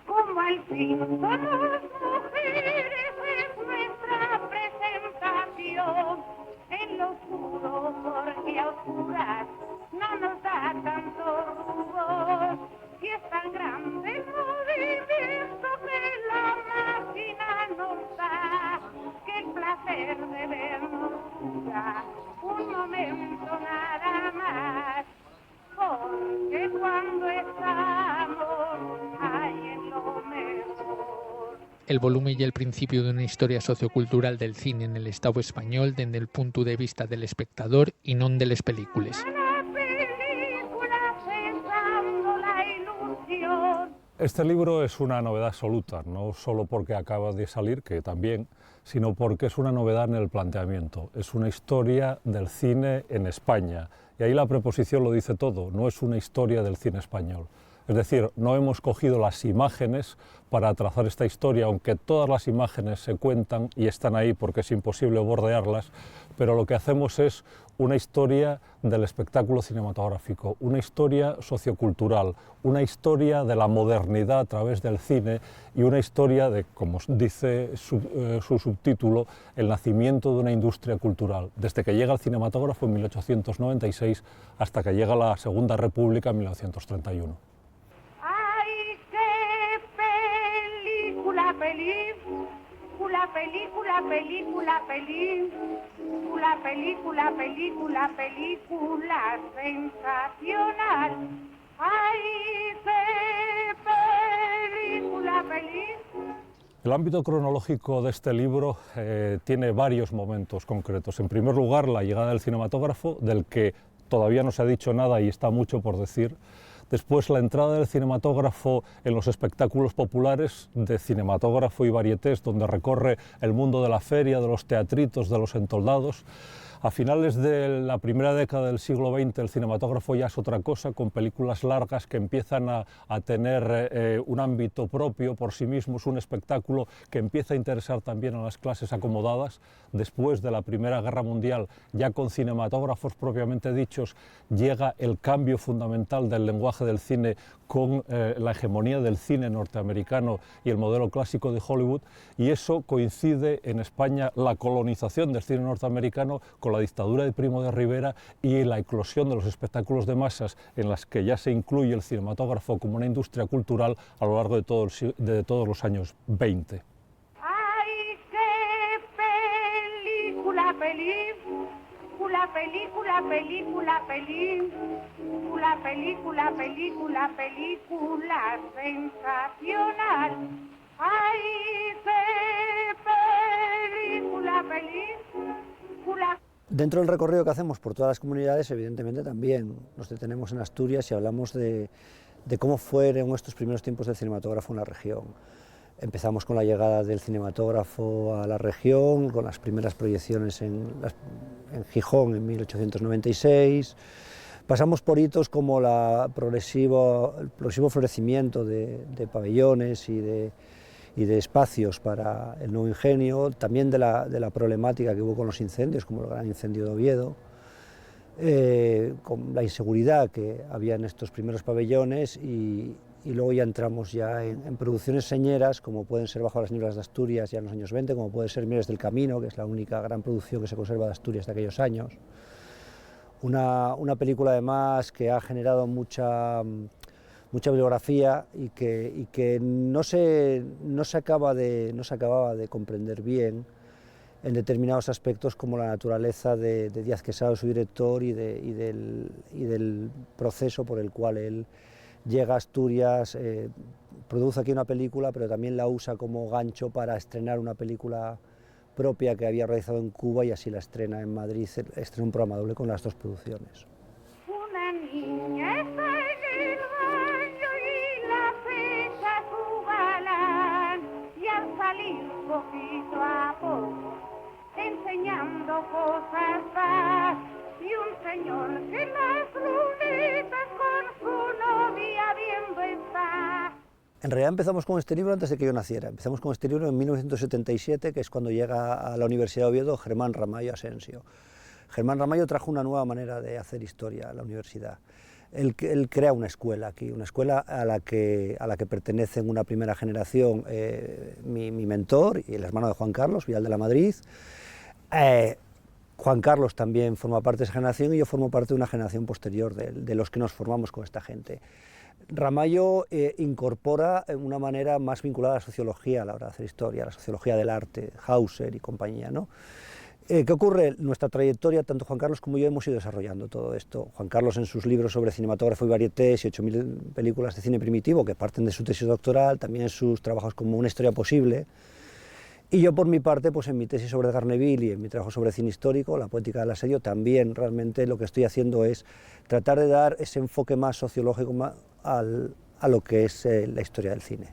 Como al fin somos mujeres es nuestra presentación en lo oscuro, porque a oscuras no nos da tanto rubor. Y es tan grande el movimiento que la máquina nos da, que el placer de vernos dura un momento nada más. Porque cuando estamos ahí en lo mejor. El volumen y el principio de una historia sociocultural del cine en el Estado español desde el punto de vista del espectador y non de les películes. Este libro es una novedad absoluta, no solo porque acaba de salir, que también, sino porque es una novedad en el planteamiento. Es una historia del cine en España. Y ahí la preposición lo dice todo, no es una historia del cine español. Es decir, no hemos cogido las imágenes para trazar esta historia, aunque todas las imágenes se cuentan y están ahí porque es imposible bordearlas, pero lo que hacemos es una historia del espectáculo cinematográfico, una historia sociocultural, una historia de la modernidad a través del cine y una historia de, como dice su subtítulo, el nacimiento de una industria cultural, desde que llega el cinematógrafo en 1896 hasta que llega la Segunda República en 1931. ¡Ay, qué película, película, película, película, película sensacional! ¡Ay, qué película! El ámbito cronológico de este libro tiene varios momentos concretos. En primer lugar, la llegada del cinematógrafo, del que todavía no se ha dicho nada y está mucho por decir. Después, la entrada del cinematógrafo en los espectáculos populares de cinematógrafo y varietés, donde recorre el mundo de la feria, de los teatritos, de los entoldados. A finales de la primera década del siglo XX el cinematógrafo ya es otra cosa, con películas largas que empiezan a tener un ámbito propio por sí mismos, un espectáculo que empieza a interesar también a las clases acomodadas. Después de la Primera Guerra Mundial, ya con cinematógrafos propiamente dichos, llega el cambio fundamental del lenguaje del cine con la hegemonía del cine norteamericano y el modelo clásico de Hollywood, y eso coincide en España la colonización del cine norteamericano con la dictadura de Primo de Rivera y la eclosión de los espectáculos de masas en las que ya se incluye el cinematógrafo como una industria cultural a lo largo de todos los años 20. ¡Ay, qué película, película sensacional! ¡Ay, qué película! Dentro del recorrido que hacemos por todas las comunidades, evidentemente también nos detenemos en Asturias y hablamos de cómo fueron estos primeros tiempos del cinematógrafo en la región. Empezamos con la llegada del cinematógrafo a la región, con las primeras proyecciones en Gijón en 1896. Pasamos por hitos como el progresivo florecimiento de pabellones y de espacios para el nuevo ingenio, también de la problemática que hubo con los incendios, como el gran incendio de Oviedo, con la inseguridad que había en estos primeros pabellones y luego ya entramos ya en producciones señeras, como pueden ser Bajo las nieblas de Asturias ya en los años 20, como puede ser Miles del Camino, que es la única gran producción que se conserva de Asturias de aquellos años. Una película además que ha generado mucha bibliografía y que no se acababa de comprender bien en determinados aspectos, como la naturaleza de Díaz Quesada, su director, y del proceso por el cual él llega a Asturias, produce aquí una película, pero también la usa como gancho para estrenar una película propia que había realizado en Cuba y así la estrena en Madrid, estrena un programa doble con las dos producciones. Una niña está en el baño y la fecha su galán, y al salir poquito a poco, enseñando cosas va, y un señor que en las lunetas con su novia viendo está. En realidad empezamos con este libro antes de que yo naciera. Empezamos con este libro en 1977, que es cuando llega a la Universidad de Oviedo Germán Ramallo Asensio. Germán Ramallo trajo una nueva manera de hacer historia a la universidad. Él crea una escuela aquí, una escuela a la que pertenece en una primera generación mi mentor y el hermano de Juan Carlos, Vidal de la Madrid. Juan Carlos también forma parte de esa generación y yo formo parte de una generación posterior de los que nos formamos con esta gente. Ramallo incorpora una manera más vinculada a la sociología a la hora de hacer historia, a la sociología del arte, Hauser y compañía, ¿no? ¿Qué ocurre? Nuestra trayectoria, tanto Juan Carlos como yo hemos ido desarrollando todo esto. Juan Carlos en sus libros sobre cinematógrafo y varietés y 8000 películas de cine primitivo, que parten de su tesis doctoral, también en sus trabajos como Una historia posible. Y yo por mi parte, pues en mi tesis sobre Edgar Neville y en mi trabajo sobre cine histórico, La poética del asedio, también realmente lo que estoy haciendo es tratar de dar ese enfoque más sociológico a lo que es la historia del cine.